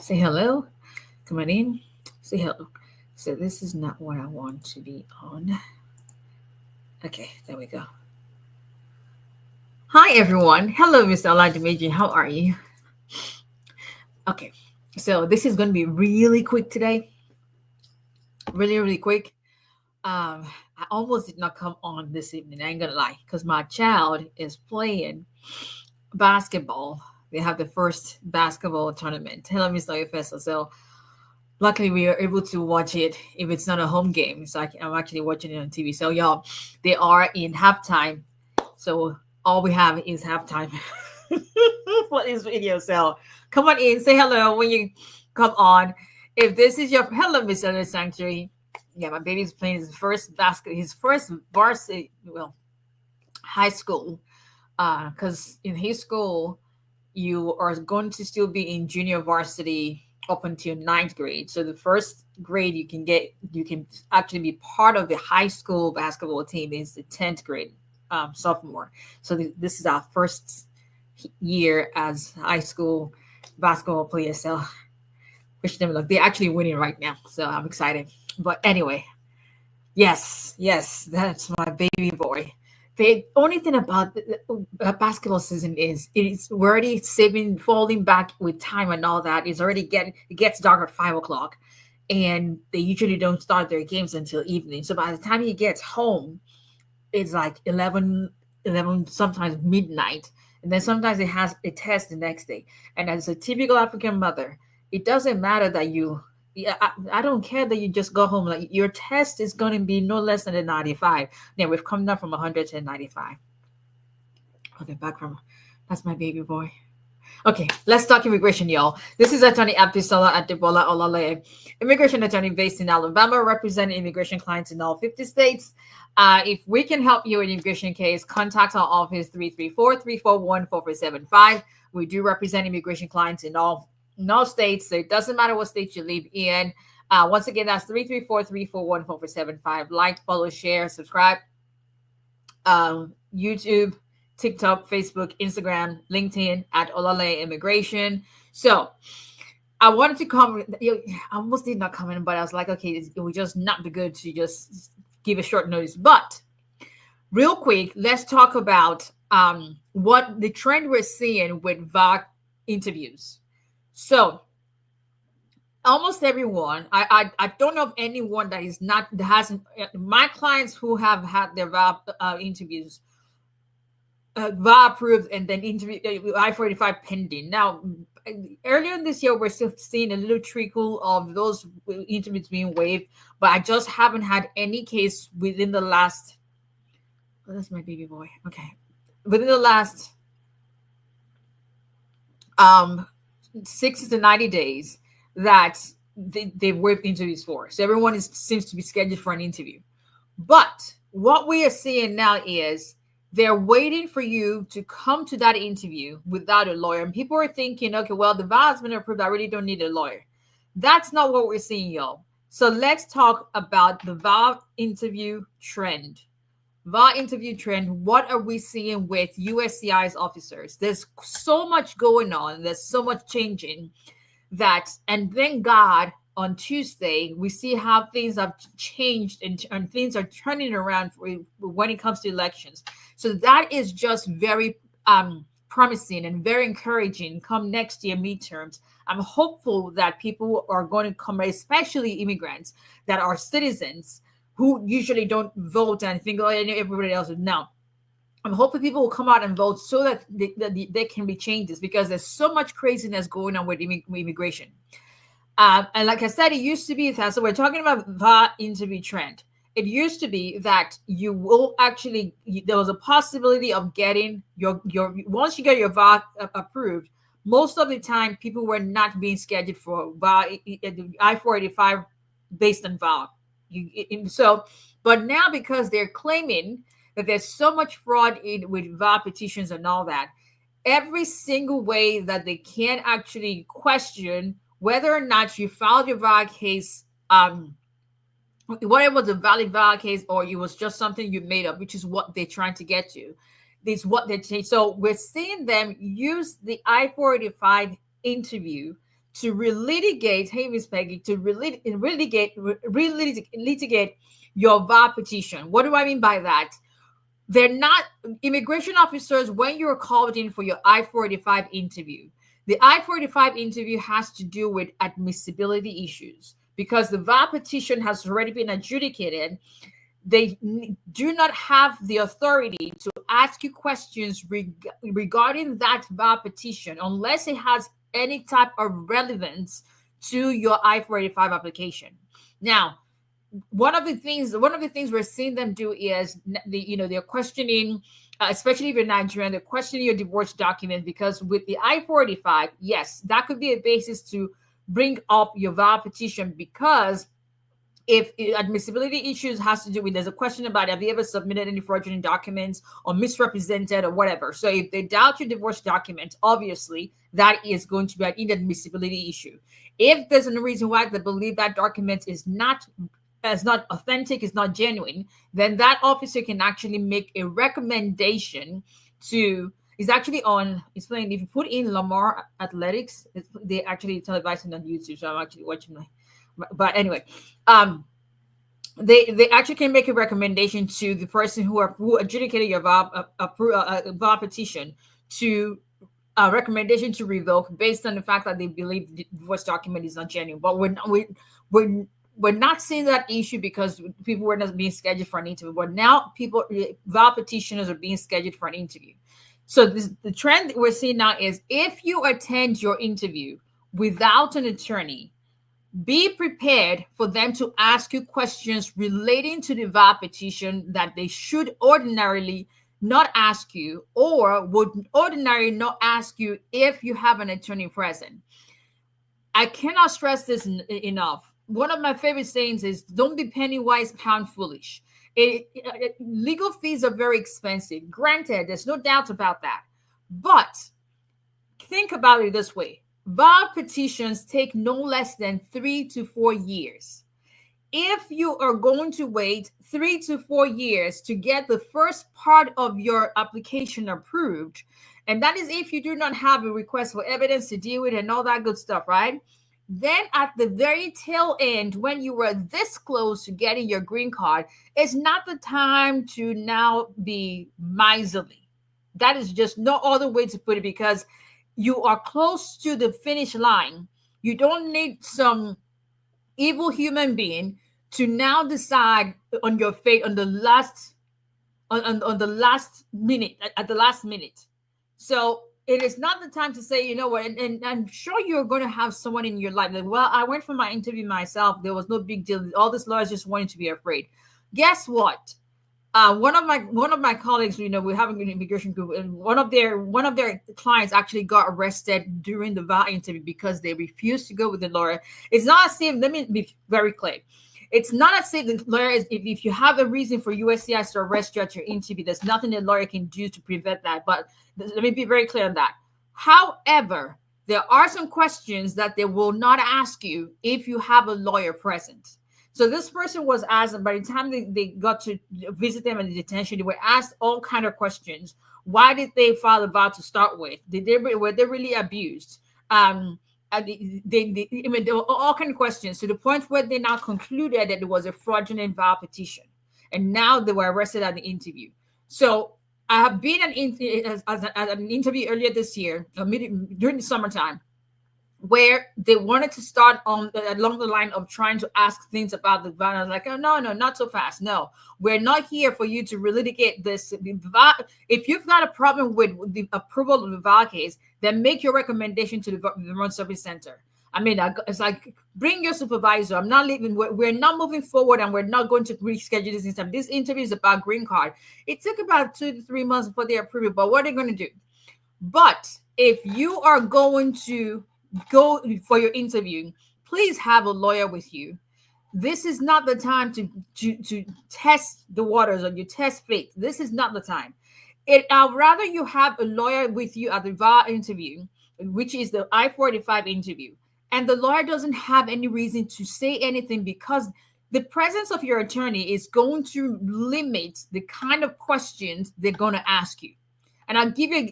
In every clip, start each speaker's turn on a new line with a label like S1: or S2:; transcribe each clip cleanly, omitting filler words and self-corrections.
S1: Say hello. Come on in. Say hello. So this is not what I want to be on. Okay, there we go. Hi everyone. Hello, Mr. 𝐸𝐵𝒕. How are you? Okay, so this is going to be really quick today. Really quick. I almost did not come on this evening. I ain't gonna lie, because my child is playing basketball. They have the first basketball tournament. Hello, Mr. Ufesa. So luckily we are able to watch it if it's not a home game. So I'm actually watching it on TV. So y'all, they are in halftime. So all we have is halftime for this video. So come on in, say hello when you come on. If this is your hello, Mr. Sanctuary. Yeah, my baby's playing his first varsity, high school. Because in his school, you are going to still be in junior varsity up until 9th grade. So the first grade you can actually be part of the high school basketball team is the 10th grade, sophomore. So this is our first year as high school basketball players. So wish them luck. They're actually winning right now, so I'm excited. But anyway, yes, that's my baby boy. The only thing about the basketball season is we're already falling back with time and all that. It gets dark at 5 o'clock, and they usually don't start their games until evening. So by the time he gets home, it's like 11, sometimes midnight, and then sometimes it has a test the next day. And as a typical African mother, it doesn't matter that I don't care that you just go home. Like your test is going to be no less than a 95. Now we've come down from 100 to 95. Okay, that's my baby boy. Okay, let's talk immigration, y'all. This is Attorney Abisola Adebola Olale, immigration attorney based in Alabama, representing immigration clients in all 50 states. If we can help you in immigration case, contact our office 334-341-4475. We do represent immigration clients in all states, so it doesn't matter what state you live in. Once again, that's 334-341-4475. Like, follow, share, subscribe. YouTube, TikTok, Facebook, Instagram, LinkedIn at Olale Immigration. So I wanted to comment. I almost did not comment, but I was like, okay, it would just not be good to just give a short notice. But real quick, let's talk about what the trend we're seeing with VAWA interviews. So almost everyone, I don't know of anyone that hasn't. My clients who have had their VAWA interviews, VAWA approved, and then interview I-45 pending. Now, earlier in this year, we're still seeing a little trickle of those interviews being waived, but I just haven't had any case within the last. Oh, that's my baby boy. Okay, within the last 60 to 90 days that they've waived interviews for. So everyone seems to be scheduled for an interview. But what we are seeing now is they're waiting for you to come to that interview without a lawyer. And people are thinking, okay, well, the VAWA has been approved. I really don't need a lawyer. That's not what we're seeing, y'all. So let's talk about the VAWA interview trend. VAWA interview trend. What are we seeing with USCIS officers? There's so much going on. There's so much changing and thank God on Tuesday, we see how things have changed and things are turning around when it comes to elections. So that is just very promising and very encouraging come next year midterms. I'm hopeful that people are going to come, especially immigrants that are citizens who usually don't vote and think, oh, everybody else would know. I'm hoping people will come out and vote so that there can be changes, because there's so much craziness going on with immigration. And like I said, it used to be that. So we're talking about the interview trend. It used to be that you will actually, there was a possibility of getting your once you get your VAWA approved, most of the time people were not being scheduled for VAWA, I-485 based on VAWA. But now, because they're claiming that there's so much fraud with VAWA petitions and all that, every single way that they can actually question whether or not you filed your VAWA case, whether it was a valid VAWA case or it was just something you made up, which is what they're trying to get to. This is what they say. So we're seeing them use the I-485 interview to relitigate, hey, Miss Peggy, to relitigate your VAWA petition. What do I mean by that? They're not immigration officers when you're called in for your I-485 interview. The I-485 interview has to do with admissibility issues because the VAWA petition has already been adjudicated. They do not have the authority to ask you questions regarding that VAWA petition unless it has any type of relevance to your I-485 application. Now, one of the things we're seeing them do is they're questioning, especially if you're Nigerian, they're questioning your divorce document, because with the I-485, yes, that could be a basis to bring up your VAWA petition, because if admissibility issues has to do with, there's a question about, have you ever submitted any fraudulent documents or misrepresented or whatever. So if they doubt your divorce document, obviously that is going to be an inadmissibility issue. If there's a reason why they believe that document is not authentic, is not genuine, then that officer can actually make a recommendation to, it's actually on, it's playing, if you put in Lamar Athletics, they actually televise it on YouTube, so I'm actually watching but anyway, they actually can make a recommendation to the person who adjudicated your VAWA petition to a recommendation to revoke based on the fact that they believe the divorce document is not genuine. But we're not seeing that issue because people were not being scheduled for an interview. But now VAWA petitioners are being scheduled for an interview. So the trend we're seeing now is, if you attend your interview without an attorney, be prepared for them to ask you questions relating to the VAWA petition that they should ordinarily not ask you, or would ordinarily not ask you if you have an attorney present. I cannot stress this enough. One of my favorite sayings is, don't be penny wise, pound foolish. Legal fees are very expensive. Granted, there's no doubt about that. But think about it this way. VAWA petitions take no less than 3 to 4 years. If you are going to wait 3 to 4 years to get the first part of your application approved, and that is if you do not have a request for evidence to deal with and all that good stuff, right? Then at the very tail end, when you were this close to getting your green card, it's not the time to now be miserly. That is just no other way to put it, because you are close to the finish line. You don't need some evil human being to now decide on your fate on the last minute, at the last minute. So it is not the time to say, you know what, and I'm sure you're going to have someone in your life that, well, I went for my interview myself. There was no big deal. All these lawyers just wanted to be afraid. Guess what? One of my colleagues, we have an immigration group, and one of their clients actually got arrested during the VAWA interview because they refused to go with the lawyer. It's not as if, let me be very clear, it's not as if the lawyer is, if you have a reason for USCIS to arrest you at your interview, there's nothing the lawyer can do to prevent that. But let me be very clear on that. However, there are some questions that they will not ask you if you have a lawyer present. So this person was asked, and by the time they got to visit them in the detention, they were asked all kind of questions. Why did they file the VAWA to start with? Were they really abused? There were all kind of questions, to the point where they now concluded that it was a fraudulent VAWA petition, and now they were arrested at the interview. So I have been at an interview earlier this year, during the summertime, where they wanted to start along the line of trying to ask things about the VAWA. I was like, oh, no, not so fast. No, we're not here for you to relitigate this. If you've got a problem with the approval of the VAWA case, then make your recommendation to the Vermont Service Center. I mean, it's like, bring your supervisor. I'm not leaving. We're not moving forward, and we're not going to reschedule this interview. This interview is about green card. It took about 2 to 3 months before they approve it, but what are they going to do? But if you are going to go for your interview, please have a lawyer with you. This is not the time to test the waters or you test faith. This is not the time. I'd rather you have a lawyer with you at the VAWA interview, which is the I-485 interview, and the lawyer doesn't have any reason to say anything, because the presence of your attorney is going to limit the kind of questions they're going to ask you. And I'll give you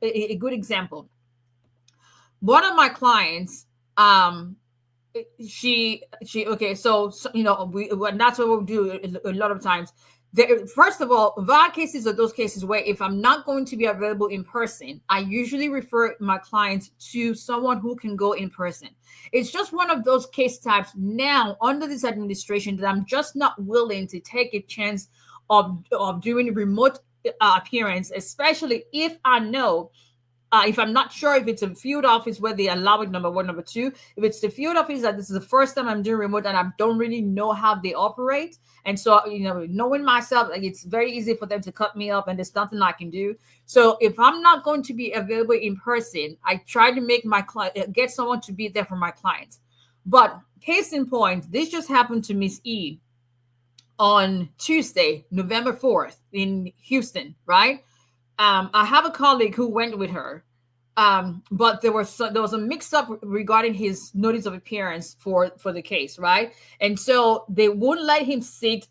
S1: a good example. One of my clients um she okay, so you know, and that's what we'll do a lot of times. First of all, VAR cases are those cases where if I'm not going to be available in person, I usually refer my clients to someone who can go in person. It's just one of those case types now under this administration that I'm just not willing to take a chance of doing remote appearance, especially if I know, if I'm not sure if it's a field office where they allow it, number one. Number two, if it's the field office that this is the first time I'm doing remote and I don't really know how they operate. And so, you know, knowing myself, like, it's very easy for them to cut me up and there's nothing I can do. So if I'm not going to be available in person, I try to make my client, get someone to be there for my clients. But case in point, this just happened to Miss E on Tuesday, November 4th in Houston, right? I have a colleague who went with her, but there was a mix-up regarding his notice of appearance for the case, right? And so they wouldn't let him sit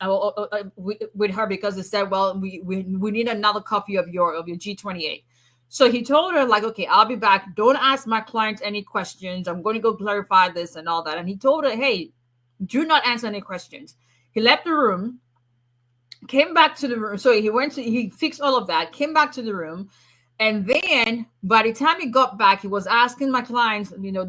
S1: with her because they said, well, we need another copy of your G28. So he told her, like, okay, I'll be back. Don't ask my client any questions. I'm going to go clarify this and all that. And he told her, hey, do not answer any questions. He left the room, came back to the room. So he fixed all of that, came back to the room. And then by the time he got back, he was asking my clients, you know,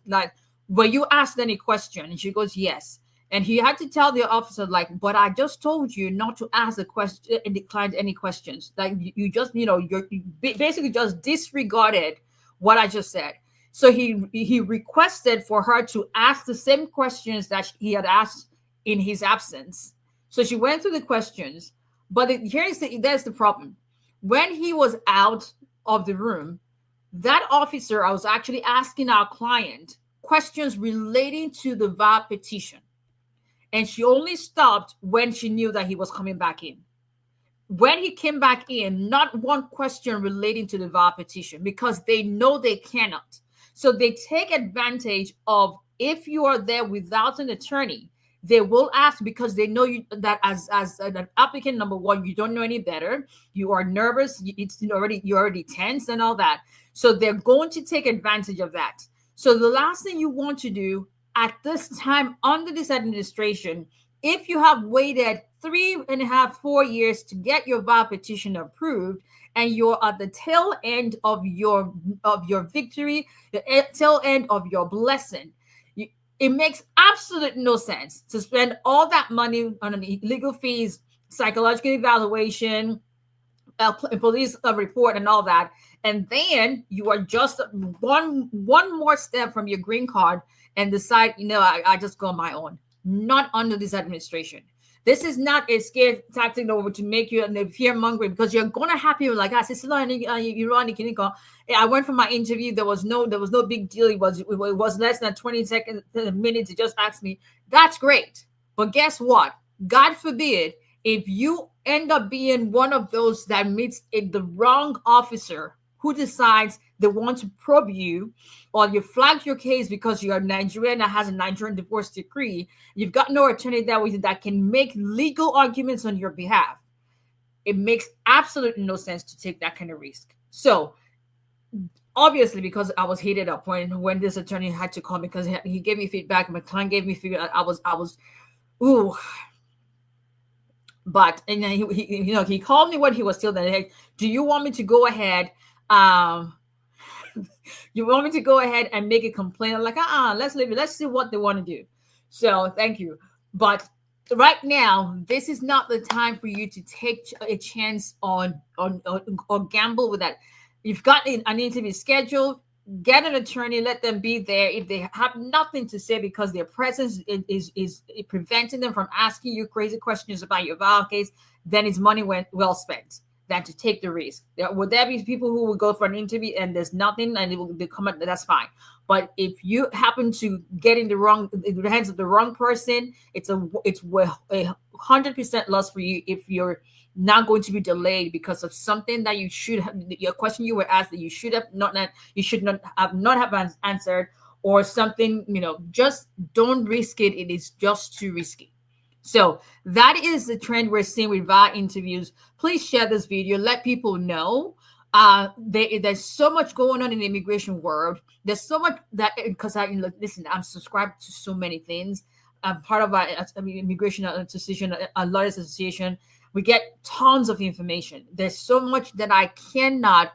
S1: like, were you asked any question? And she goes, yes. And he had to tell the officer, like, but I just told you not to ask the client any questions. Like, you just, you know, you basically just disregarded what I just said. So he requested for her to ask the same questions that he had asked in his absence. So she went through the questions, but there's the problem. When he was out of the room, that officer, I was actually asking our client questions relating to the VAR petition. And she only stopped when she knew that he was coming back in. When he came back in, not one question relating to the VAR petition, because they know they cannot. So they take advantage of, if you are there without an attorney, they will ask because they know you, that as an applicant, number one, you don't know any better. You are nervous. You're already tense and all that. So they're going to take advantage of that. So the last thing you want to do at this time under this administration, if you have waited 3.5, 4 years to get your VAR petition approved, and you're at the tail end of your victory, the tail end of your blessing, it makes absolute no sense to spend all that money on legal fees, psychological evaluation, police report, and all that, and then you are just one more step from your green card and decide, you know, I just go on my own. Not under this administration. This is not a scare tactic over to make you a fear mongering, because you're gonna have people like us. I went for my interview. There was no big deal. It was less than 20 seconds, minutes. It just asked me. That's great, but guess what? God forbid if you end up being one of those that meets the wrong officer who decides they want to probe you, or you flag your case because you're Nigerian that has a Nigerian divorce decree. You've got no attorney there with you that can make legal arguments on your behalf. It makes absolutely no sense to take that kind of risk. So obviously, because I was heated up when this attorney had to call me, because he gave me feedback, my client gave me feedback. I was ooh. But, and then he called me when he was still there. Hey, do you want me to go ahead? You want me to go ahead and make a complaint? I'm like, let's leave it. Let's see what they want to do. So thank you. But right now, this is not the time for you to take a chance on or gamble with that. You've got an interview scheduled. Get an attorney, let them be there. If they have nothing to say because their presence is preventing them from asking you crazy questions about your VAR case, then it's money well spent than to take the risk. Would there be people who will go for an interview and there's nothing and they come up, that's fine. But if you happen to get in the hands of the wrong person, it's 100% loss for you if you're not going to be delayed because of something that you should have, your question you were asked that you should not have answered, or something, just don't risk it. It is just too risky. So that is the trend we're seeing with VAR interviews. Please share this video, let people know. There's so much going on in the immigration world. There's so much that, because listen, I'm subscribed to so many things. I'm part of immigration association, a lawyers association. We get tons of information. There's so much that I cannot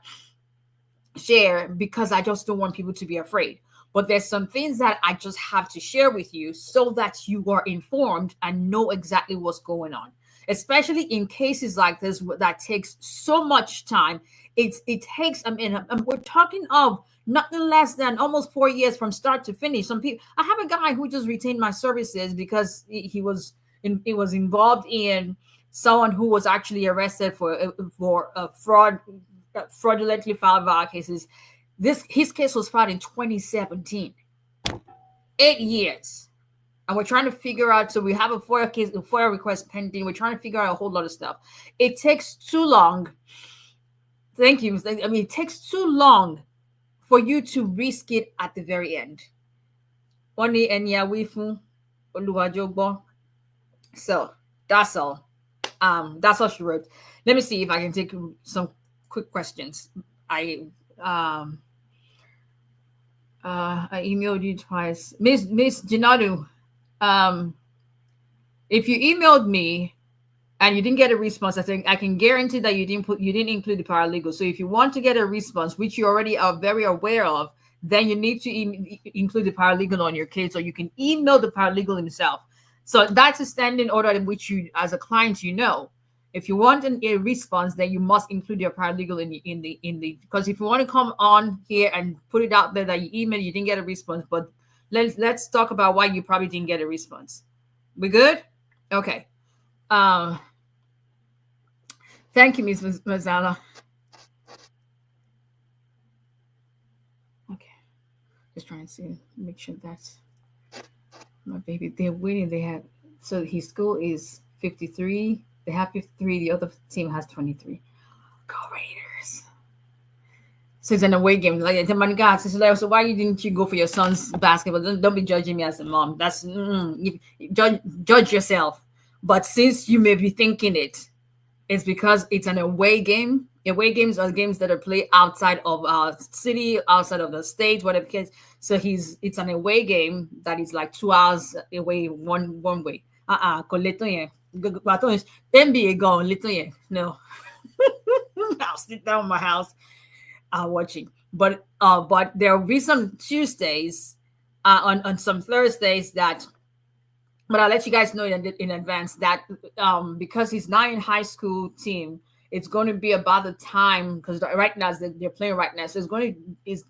S1: share because I just don't want people to be afraid. But there's some things that I just have to share with you so that you are informed and know exactly what's going on, especially in cases like this that takes so much time. It takes, we're talking of nothing less than almost 4 years from start to finish. Some people, I have a guy who just retained my services because he was involved in someone who was actually arrested for fraudulently filed Vawa cases. His case was filed in 2017. 8 years. And we're trying to figure out, so we have a FOIA request pending. We're trying to figure out a whole lot of stuff. It takes too long. Thank you. It takes too long for you to risk it at the very end. So that's all. That's all she wrote. Let me see if I can take some quick questions. I emailed you twice, Miss Janadu. If you emailed me and you didn't get a response, I think I can guarantee that you didn't include the paralegal. So if you want to get a response, which you already are very aware of, then you need to include the paralegal on your case, or you can email the paralegal himself. So that's a standing order in which you, as a client, if you want a response, then you must include your paralegal in the because if you want to come on here and put it out there that you emailed, you didn't get a response, but let's talk about why you probably didn't get a response. We good? Okay. Thank you, Ms. Mazzala. Okay. Just trying to make sure that's my baby. They're waiting. So his score is 53. They have 53. The other team has 23. Go Raiders. So it's an away game. Like the man got so why didn't you go for your son's basketball? Don't be judging me as a mom. That's judge yourself. But since you may be thinking it's because it's an away game. Away games are games that are played outside of our city, outside of the state, whatever case. So it's an away game that is like 2 hours away one way. NBA gone little no. I'll sit down in my house watching. But there will be some Tuesdays on some Thursdays that, but I'll let you guys know in advance that because he's not in high school team, it's going to be about the time, because right now they're playing right now, so it's going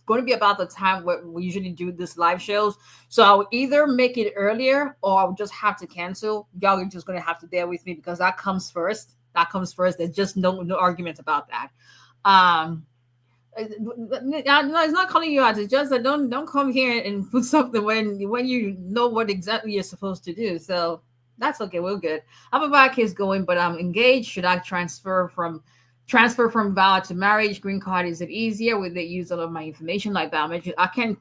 S1: to be about the time where we usually do this live shows. So I'll either make it earlier or I'll just have to cancel. Y'all are just going to have to bear with me because that comes first. There's just no argument about that. No, it's not calling you out. It's just that don't come here and put something when you know what exactly you're supposed to do. So that's okay. We're good. I have a Vawa case going, but I'm engaged. Should I transfer from Vawa to marriage? Green card, is it easier? Will they use all of my information like biometric? I can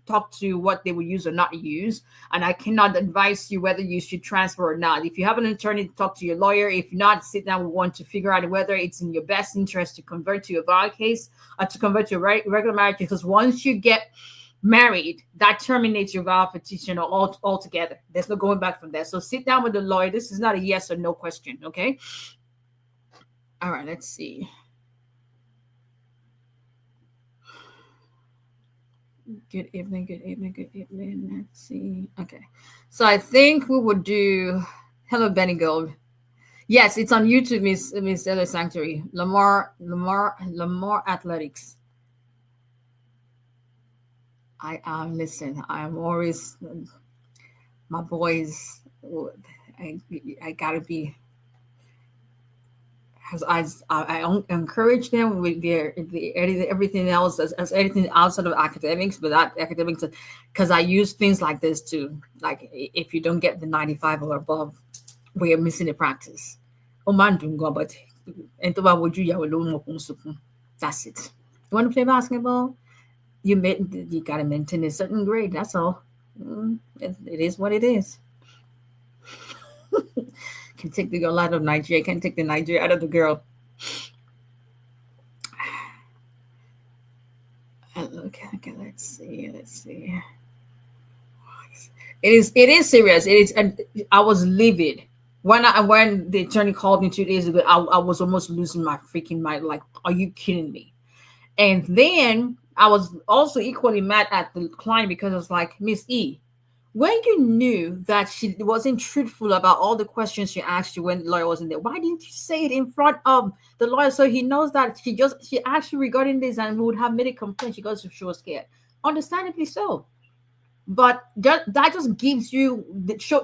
S1: talk to what they will use or not use, and I cannot advise you whether you should transfer or not. If you have an attorney, talk to your lawyer. If not, sit down with one to figure out whether it's in your best interest to convert to a Vawa case or to convert to a regular marriage, because once you get married, that terminates your Vawa petition altogether. There's no going back from there. So sit down with the lawyer. This is not a yes or no question, okay? All right, let's see. Good evening. Let's see. Okay. So I think we would do Hello Benny Gold. Yes, it's on YouTube, Miss Ella Sanctuary. Lamar Athletics. Listen, I'm always, my boys, I gotta be, I encourage them with everything else as anything outside of academics, but that academics, because I use things like this too. Like if you don't get the 95 or above, we're missing the practice. That's it. You want to play basketball? You got to maintain a certain grade. That's all. It is what it is. Can take the girl out of Nigeria. Can't take the Nigeria out of the girl. see. Let's see. It is serious. It is, and I was livid when the attorney called me 2 days ago. I was almost losing my freaking mind. Like, are you kidding me? And then I was also equally mad at the client because I was like, Miss E, when you knew that she wasn't truthful about all the questions she asked you when the lawyer wasn't there, why didn't you say it in front of the lawyer so he knows that she asked you regarding this and would have made a complaint? She goes, she was scared. Understandably so. But that just gives you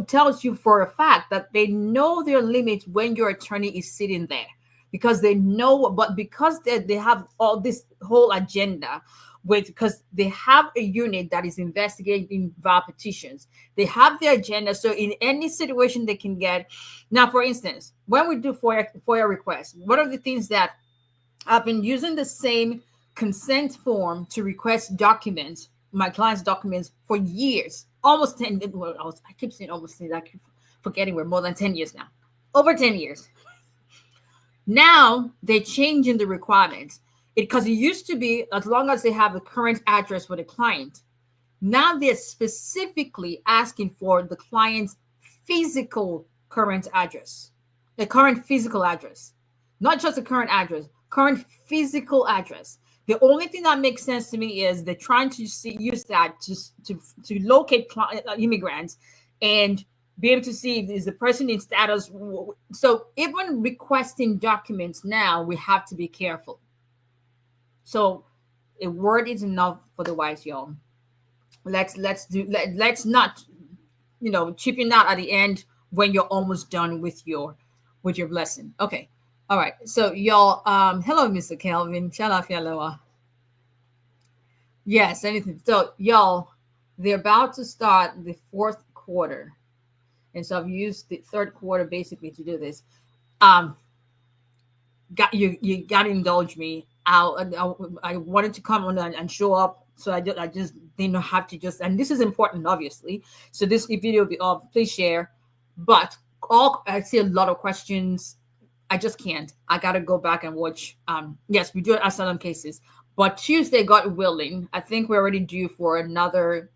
S1: tells you for a fact that they know their limits when your attorney is sitting there, because they know. But because they have all this whole agenda with, because they have a unit that is investigating VAWA petitions, they have their agenda. So in any situation they can get. Now, for instance, when we do FOIA requests, one of the things that I've been using the same consent form to request documents, my client's documents, for years, almost 10. Well, I keep saying almost 10. I keep forgetting we're more than 10 years now. Over 10 years. Now they're changing the requirements. Because it used to be as long as they have the current address for the client. Now they're specifically asking for the client's physical current address, the current physical address, not just the current address, current physical address. The only thing that makes sense to me is they're trying to use that to locate immigrants and be able to see if is the person in status. So even requesting documents now, we have to be careful. So a word is enough for the wise, y'all. Let's not, chipping out at the end when you're almost done with your lesson. Okay. All right. So y'all, hello, Mr. Kelvin. Shalafia. Yes, anything. So y'all, they're about to start the fourth quarter. And so I've used the third quarter basically to do this. You got to indulge me. I wanted to come on and show up, so I just didn't have to just, and this is important, obviously. So this video will be up. Please share. But I see a lot of questions. I just can't. I got to go back and watch. Yes, we do asylum cases, but Tuesday, God willing, I think we're already due for another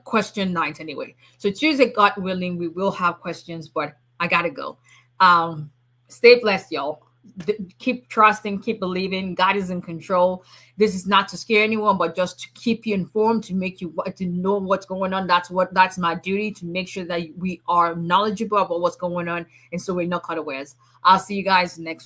S1: question night anyway. So Tuesday, God willing, we will have questions, but I got to go. Stay blessed, y'all. Keep trusting, keep believing. God is in control. This is not to scare anyone, but just to keep you informed, to make you to know what's going on. That's my duty, to make sure that we are knowledgeable about what's going on, and so we're not caught unawares. I'll see you guys next week.